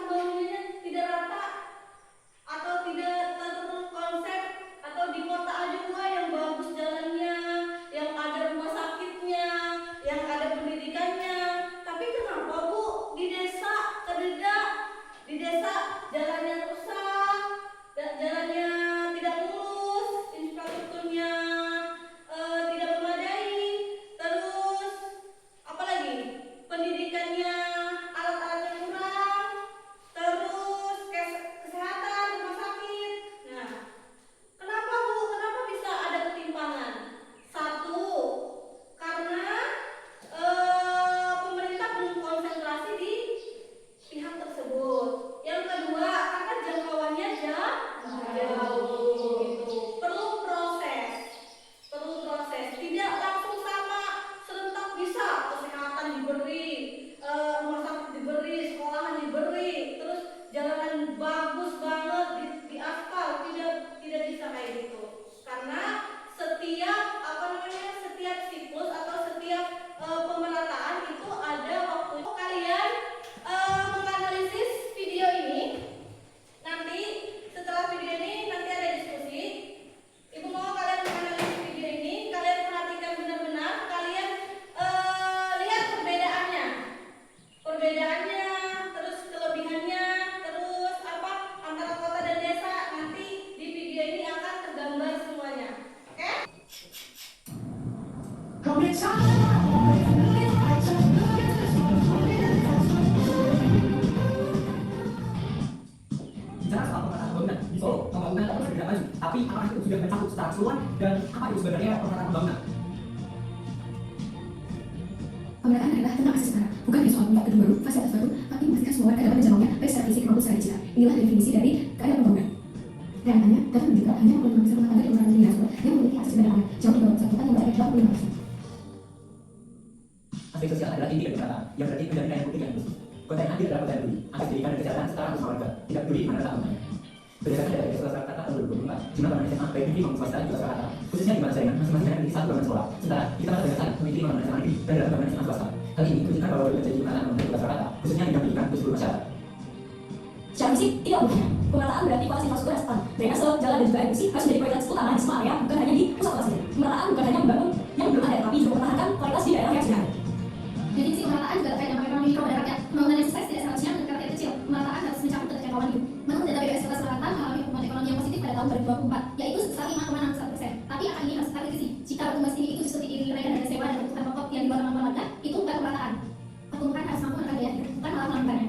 pembangunannya tidak rata atau tidak terkonsep, atau di kota aja yang bagus jalannya, yang ada rumah sakitnya, yang ada pendidikannya. Tapi kenapa Bu di desa tidak? Di desa jalannya rusak, jalannya tidak mulus, infrastrukturnya tidak memadai, terus apalagi pendidikannya, alat-alatnya kurang, terus kesehatan, rumah sakit. Nah, kenapa Bu? Kenapa bisa ada ketimpangan? Satu, karena pemerintah belum konsentrasi di pihak tersebut. Yang kedua, karena jangkauannya jauh gitu. Perlu proses. Tidak langsung sama serentak bisa kesehatan diberi, rumah sakit diberi, sekolahan diberi, terus jalanan bagus banget di aspal. Tidak bisa kayak gitu. Karena setiap setiap siklus atau setiap pemerataan itu ada waktu. Kalian menganalisis video ini. Nanti setelah video ini nanti ada diskusi. Ibu mau kalian menganalisis video ini, kalian perhatikan benar-benar, kalian lihat perbedaannya, terus kelebihannya, terus apa antara kota dan desa. Nanti di video ini akan tergambar semuanya. Oke? Bicara soal pemetaan pembangunan di Solo, pembangunan terus bergerak maju. Tapi apakah itu sudah mencakup secara keseluruhan dan apa itu sebenarnya pemetaan pembangunan? Pemerataan adalah tentang akses utara, bukan hanya soal membuat gedung baru, fasilitas baru, tapi memastikan semua warga dapat menjangkaunya baik secara fisik maupun secara digital. Inilah definisi dari keadaan pembangunan. Realitanya, data menunjukkan hanya 65% rumah tangga di kelurahan Lingga yang memiliki akses bandar jauh di bawah pusat kota yang berada 25%. Aspek sosial adalah inti dari pemetaan, yang berarti menjadi daya publik yang khusus. Kota yang adil adalah kota yang peduli, akses pendidikan dan kesehatan setara untuk semua warga, tidak peduli di mana letak rumahnya. Berdasarkan data Desa Surakarta tahun 2024, jumlah bangunan SMA baik negeri maupun swasta juga Surakarta, khususnya di Banser masing-masing daerah memiliki 1 bangunan sekolah. Sementara di Kota Tegal memiliki 5 bangunan SMA negeri dan 8 bangunan SMA swasta. Hal ini menunjukkan bahwa terjadi pemetaan bangunan di Kota Surakarta, khususnya di bidang pendidikan untuk seluruh masyarakat. Secara fisik, tidak umumnya. Pemetaan berarti kualitas infrastruktur yang setara. Drainase, jalan dan juga air bersih harus menjadi prioritas utama di semua area, bukan hanya di pusat kota saja. Pemetaan bukan hanya membangun yang belum ada, tapi juga mempertahankan kualitas di daerah yang sudah ada. Definisi pemerataan juga terkait dengan ekonomi mikro dan rakyat. Pembangunan yang sukses tidak seharusnya untuk rakyat kecil. Pemerataan harus mencakup terjangkauan hidup. Menurut data BPS Kota Surakarta mengalami pertumbuhan ekonomi yang positif pada tahun 2024, yaitu sebesar 5,61%. Tapi angka ini harus kita kritisi. Jika pertumbuhan tinggi itu justru diiringi kenaikan harga sewa dan kebutuhan pokok yang di luar kemampuan warga, itu bukan pemerataan. Pertumbuhan harus mampu menekan daya hidup, bukan malah melakukannya.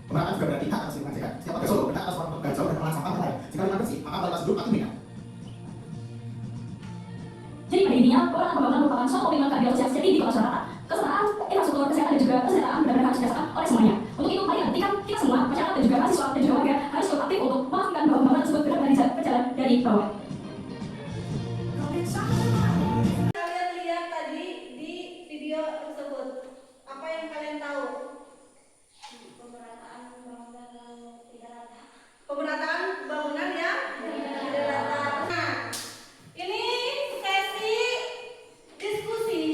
Pemerataan juga berarti hak atas lingkungan sehat. Setiap warga Solo berhak atas ruang terjauh dan pengelolaan sampah terbaik. Jika lingkungan bersih, maka kualitas hidup makin meningkat. Jadi pada intinya, pemerataan pembangunan merupakan suatu optimal keadilan sosial sejati di Kota Surakarta. Kesetaraan, infrastruktur, kesehatan dan juga kesejahteraan benar-benar harus dirasakan oleh semuanya. Untuk itu, mari nantikan kita semua, masyarakat dan juga mahasiswa dan juga warga harus ikut aktif untuk memastikan bahwa pembangunan tersebut benar-benar berjalan dari bawah. Kalian lihat tadi di video tersebut, apa yang kalian tahu? Pemerataan bangunan yang tidak rata. Pemerataan bangunan yang tidak rata. Nah, ini sesi diskusi.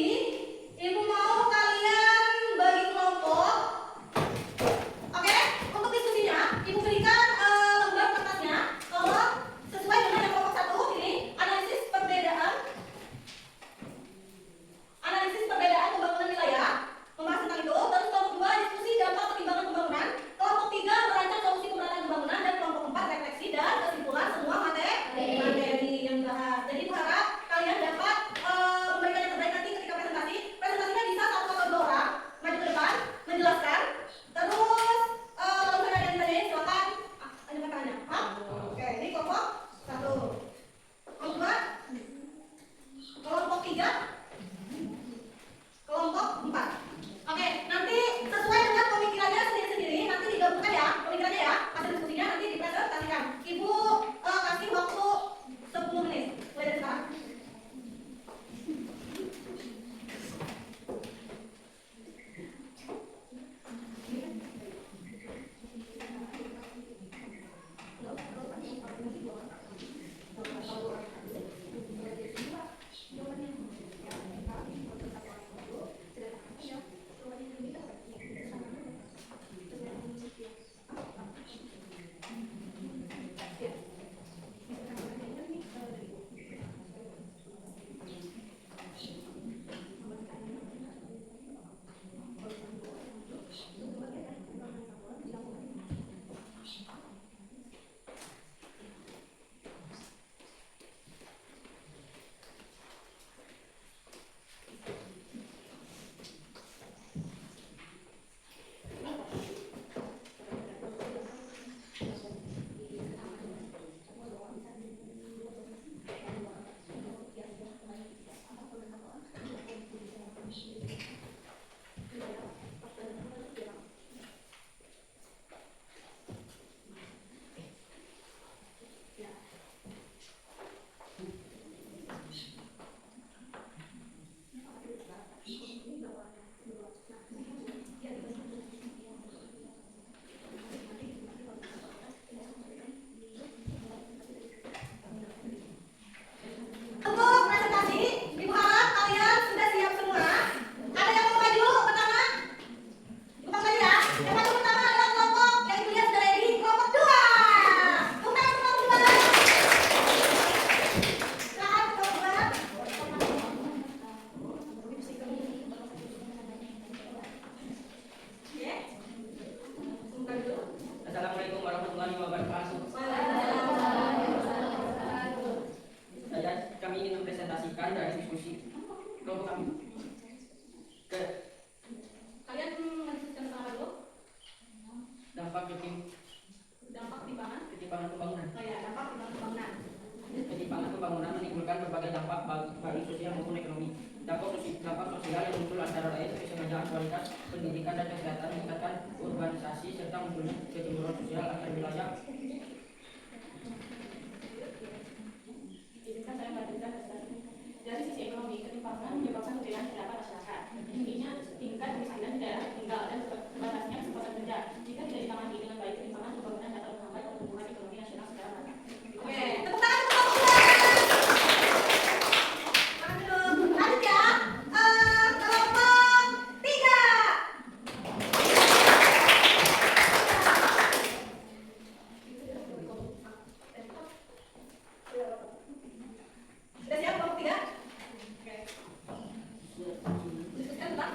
Ibu mau kalian bagi kelompok. Oke? Untuk diskusinya, Ibu berikan lembar kertasnya. Kalau sesuai dengan yang kelompok 1 Assalamualaikum warahmatullahi wabarakatuh. Kami ingin mempresentasikan dari diskusi kelompok kami. Kalian mendiskusikan tentang apa dulu? Dampak Ketimpangan pembangunan. Oh ya, dampak pembangunan. Ketimpangan pembangunan menimbulkan berbagai dampak bagi sosial maupun ekonomi. Dampak sosial yang muncul antara lain kesengajaan kualitas pendidikan dan kesehatan, meningkatkan urbanisasi serta munculnya kecemburuan sosial antar wilayah. Izinkan saya melanjutkan presentasi. Dari sisi ekonomi, ketimpangan menyebabkan perbedaan pendapat masyarakat. Intinya, tingkat kemiskinan di daerah tinggal dan terbatasnya kesempatan kerja. Jika tidak ditangani dengan baik, ketimpangan pembangunan dapat menghambat pertumbuhan ekonomi nasional secara merata. Oke, tepuk tangan untuk Lanjut ya. Kelompok 3. Sudah siap kelompok 3? Oke. Diskusikan tentang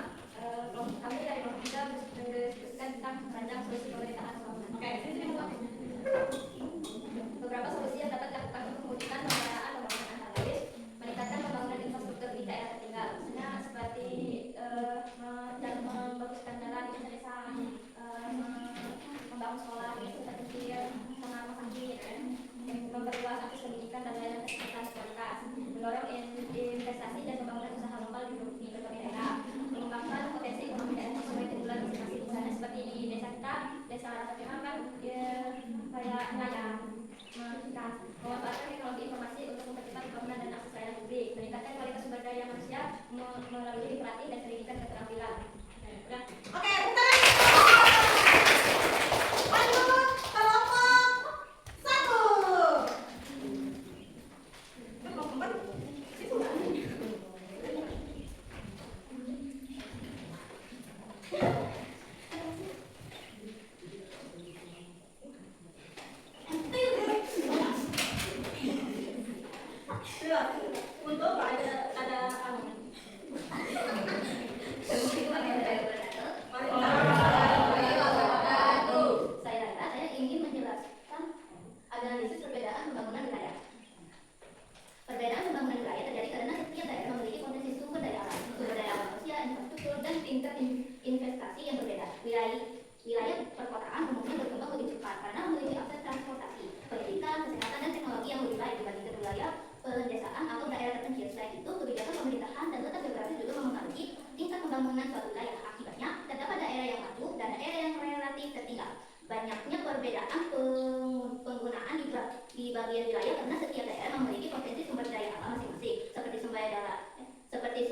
Kami dari kelompok kita mendiskusikan tentang merancang solusi pemerintahan pembangunan. Oke, sini kelompok. Beberapa solusi yang dapat dilakukan untuk mewujudkan pemerataan pembangunan antara lain meningkatkan pembangunan infrastruktur di daerah tertinggal, misalnya seperti membaguskan jalan di desa, membangun sekolah di desa kecil, sama rumah sakit, memperluas akses pendidikan dan layanan kesehatan kualitas, mendorong investasi dan pembangunan usaha lokal di berbagai daerah, mengembangkan potensi ekonomi daerah sesuai keunggulan masing-masing, misalnya seperti di desa kita, desa terkenal kan kayak nelayan. Memanfaatkan teknologi informasi untuk mempercepat pembangunan dan akses layanan publik, meningkatkan kualitas sumber daya manusia melalui dipelatih dan pendidikan keterampilan. Oke, bentar. Lanjut kelompok 1. Kelompok 4. Situ nggak? Untuk ada Saya ingin menjelaskan analisis perbedaan pembangunan wilayah. Perbedaan pembangunan wilayah terjadi karena setiap daerah memiliki potensi sumber daya alam manusia, infrastruktur, dan tingkat investasi yang berbeda. Wilayah perkotaan umumnya berkembang lebih cepat karena memiliki akses transportasi, pendidikan, kesehatan, dan teknologi yang lebih baik dibandingkan wilayah pedesaan atau daerah terpencil. Selain itu, kebijakan pemerintahan dan letak geografis juga mempengaruhi tingkat pembangunan suatu wilayah. Akibatnya, terdapat daerah yang maju dan daerah yang relatif tertinggal. Banyaknya perbedaan penggunaan di bagian wilayah karena setiap daerah memiliki potensi sumber daya alam masing-masing, seperti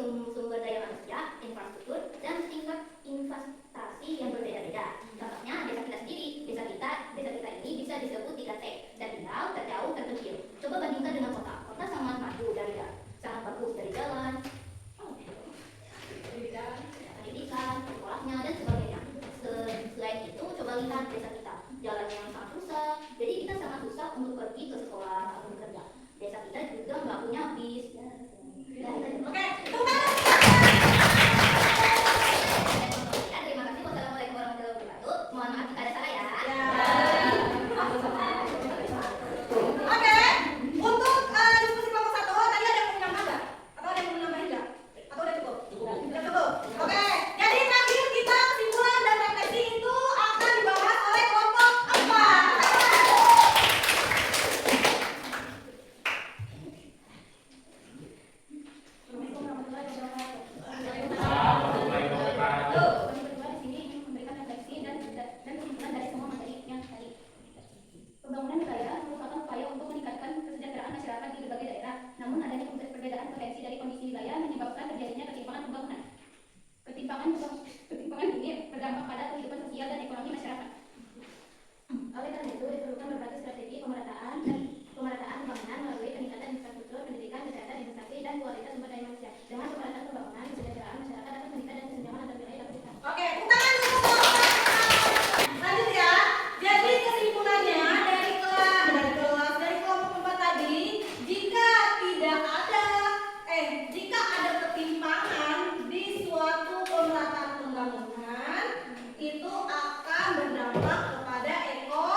sumber daya manusia, infrastruktur, dan tingkat investasi yang berbeda-beda. Contohnya, desa kita sendiri, desa kita ini bisa disebut 3T, tertinggal, terjauh, terpencil. Coba bandingkan dengan kota. Kota sangat maju sangat bagus dari jalan, pendidikan, sekolahnya, dan sebagainya. Selain itu, coba lihat desa kita, jalannya yang sangat susah, jadi kita sangat susah untuk pergi ke sekolah atau bekerja. Desa kita juga nggak punya bis. Oke, tepuk tangan. Terima kasih. Wassalamualaikum warahmatullahi wabarakatuh. Mohon maaf jika ada salah ya. Oke, untuk diskusi kelompok 1 tadi ada yang mau menambah nggak? Atau ada yang mau menambahin nggak? Atau udah cukup? Udah cukup. Oke, jadi terakhir kita kesimpulan dan refleksi itu akan dibahas oleh kelompok 4. Pembangunan wilayah merupakan upaya untuk meningkatkan kesejahteraan masyarakat di berbagai daerah. Namun adanya perbedaan potensi dari kondisi wilayah menyebabkan terjadinya ketimpangan pembangunan. Ketimpangan ini berdampak pada kehidupan sosial dan ekonomi masyarakat. Oleh karena itu diperlukan berbagai strategi pemerataan pembangunan melalui peningkatan infrastruktur, pendidikan, kesehatan, investasi, dan kualitas sumber daya manusia. Dengan pemerataan pembangunan, kesejahteraan masyarakat dapat meningkat dan kesenjangan antar wilayah dapat ditambah. Oke, tepuk tangan dulu. Lanjut ya. Jadi kesimpulannya dari kelompok 4 tadi, jika ada ketimpangan di suatu pemerataan pembangunan, itu akan berdampak kepada ekonomi.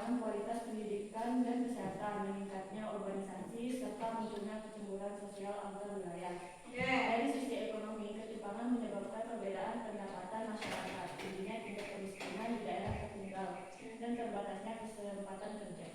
ketimpangan kualitas pendidikan dan kesehatan, meningkatnya urbanisasi, serta munculnya kecemburuan sosial antar wilayah. Dari sisi ekonomi, ketimpangan menyebabkan perbedaan pendapatan masyarakat, tingginya tingkat kemiskinan di daerah tertinggal, dan terbatasnya kesempatan kerja.